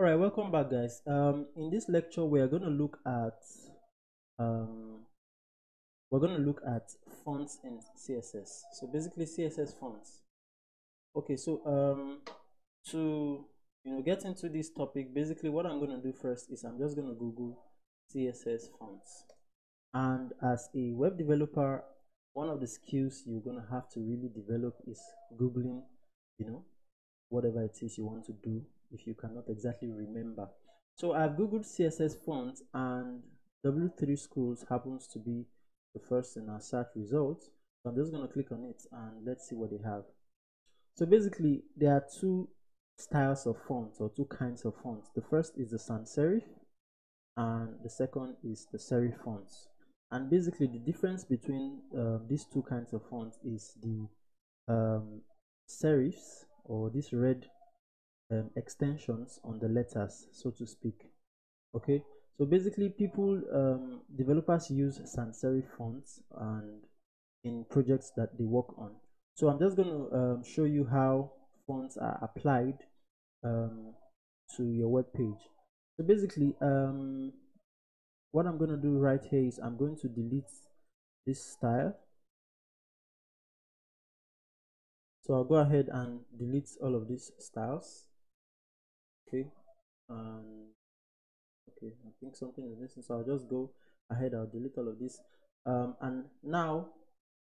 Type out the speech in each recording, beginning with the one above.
All right, welcome back, guys. In this lecture, we are going to look at um, fonts in CSS. So basically, CSS fonts. Okay, so to get into this topic, basically what I'm going to do first is I'm just going to Google CSS fonts. And as a web developer, one of the skills you're going to have to really develop is Googling, whatever it is you want to do if you cannot exactly remember. So I've Googled CSS fonts and W3 schools happens to be the first in our search results. So I'm just going to click on it and let's see what they have. So basically there are two styles of fonts or two kinds of fonts. The first is the sans serif and the second is the serif fonts. And basically the difference between these two kinds of fonts is the serifs, or these red extensions on the letters, so to speak. Okay, so basically developers use sans serif fonts and in projects that they work on. So I'm just going to show you how fonts are applied to your web page. So basically what I'm going to do right here is I'm going to delete this style. So I'll go ahead and delete all of these styles. Okay, okay, I think something is missing, so I'll just go ahead, I'll delete all of this. And now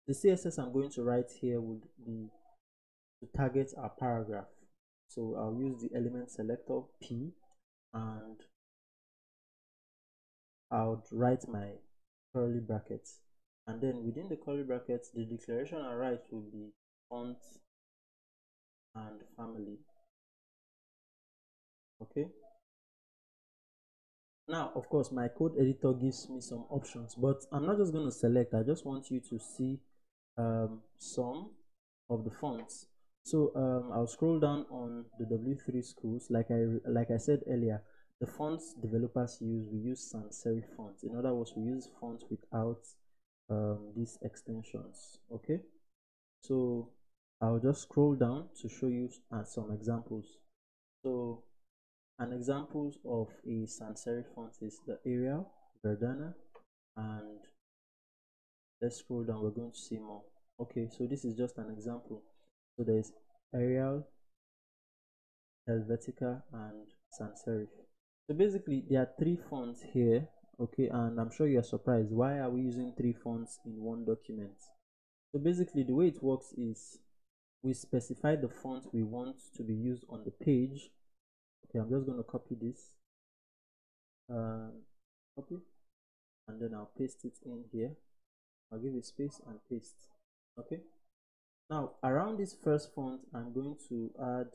the CSS I'm going to write here would be to target our paragraph. So I'll use the element selector P and I'll write my curly brackets, and then within the curly brackets the declaration I write will be font and family. Okay, now of course my code editor gives me some options, but I'm not just going to select. I just want you to see some of the fonts. So I'll scroll down on the W3 schools. Like I said earlier, the fonts developers we use sans serif fonts. In other words, we use fonts without these extensions. Okay, so I'll just scroll down to show you some examples. So an examples of a sans serif font is the Arial, Verdana, and let's scroll down, we're going to see more. Okay, so this is just an example. So there's Arial, Helvetica, and sans serif. So basically there are three fonts here. Okay, and I'm sure you're surprised, why are we using three fonts in one document? So basically the way it works is we specify the font we want to be used on the page. Okay, I'm just going to copy this, copy, and then I'll paste it in here. I'll give it space and paste. Okay, now around this first font I'm going to add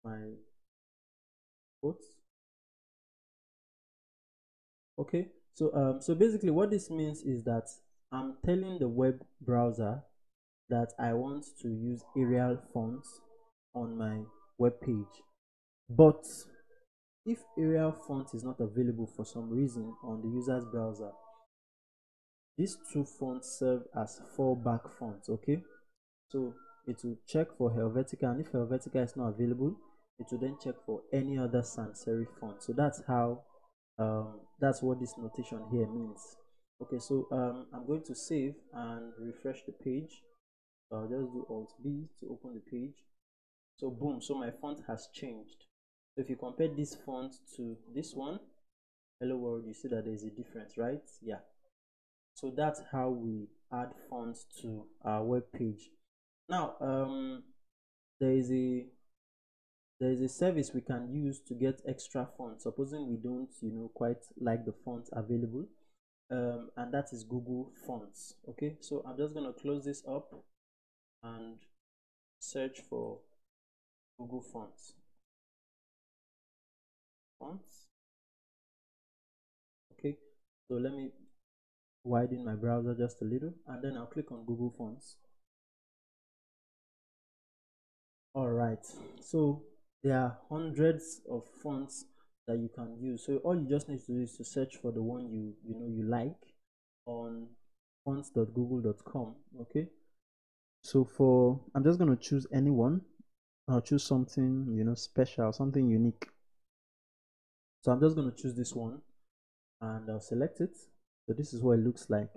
my quotes. Okay, so basically what this means is that I'm telling the web browser that I want to use Arial fonts on my web page, but if Arial font is not available for some reason on the user's browser, these two fonts serve as fallback fonts. Okay, so it will check for Helvetica, and if Helvetica is not available, it will then check for any other sans serif font. So that's how that's what this notation here means. Okay, so I'm going to save and refresh the page. So I'll just do Alt B to open the page. So boom, so my font has changed. So if you compare this font to this one, hello world, you see that there's a difference, right? Yeah, so that's how we add fonts to our web page. Now there is a service we can use to get extra fonts, supposing we don't quite like the fonts available, and that is Google Fonts. Okay, so I'm just going to close this up and search for Google Fonts. Okay, so let me widen my browser just a little, and then I'll click on Google Fonts. All right, so there are hundreds of fonts that you can use. So all you just need to do is to search for the one you like on fonts.google.com. okay, so I'm just going to choose any one. I'll choose something, special, something unique. So I'm just going to choose this one and I'll select it. So this is what it looks like.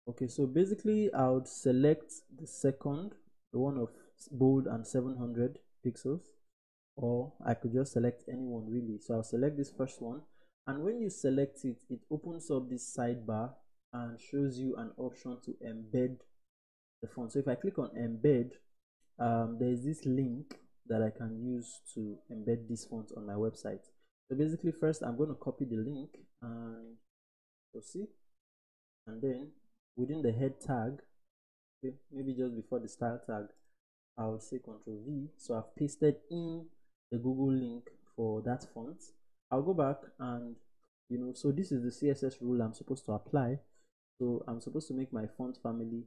Okay, so basically I would select the second, the one of bold and 700 pixels, or I could just select anyone really. So I'll select this first one, and when you select it, it opens up this sidebar and shows you an option to embed the font. So if I click on embed, there is this link that I can use to embed this font on my website. So basically first I'm going to copy the link and you'll see, and then within the head tag, okay, maybe just before the style tag, I will say Ctrl V. So I've pasted in the Google link for that font. I'll go back and so this is the CSS rule I'm supposed to apply. So I'm supposed to make my font family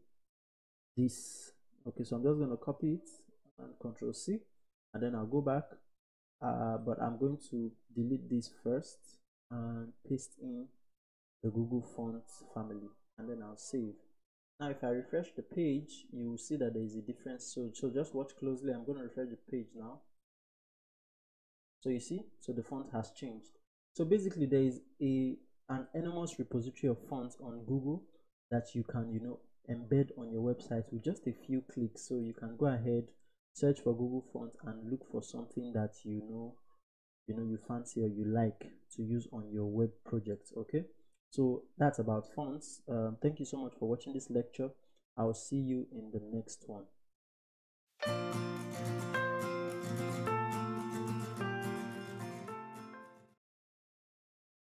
this. Okay, so I'm just going to copy it and Ctrl C, and then I'll go back, but I'm going to delete this first and paste in the Google font family, and then I'll save. Now if I refresh the page, you will see that there is a difference. So just watch closely. I'm going to refresh the page now. So you see, so the font has changed. So basically there is an enormous repository of fonts on Google that you can embed on your website with just a few clicks. So you can go ahead, search for Google fonts and look for something that you fancy or you like to use on your web projects. Okay, so that's about fonts. Thank you so much for watching this lecture. I'll see you in the next one.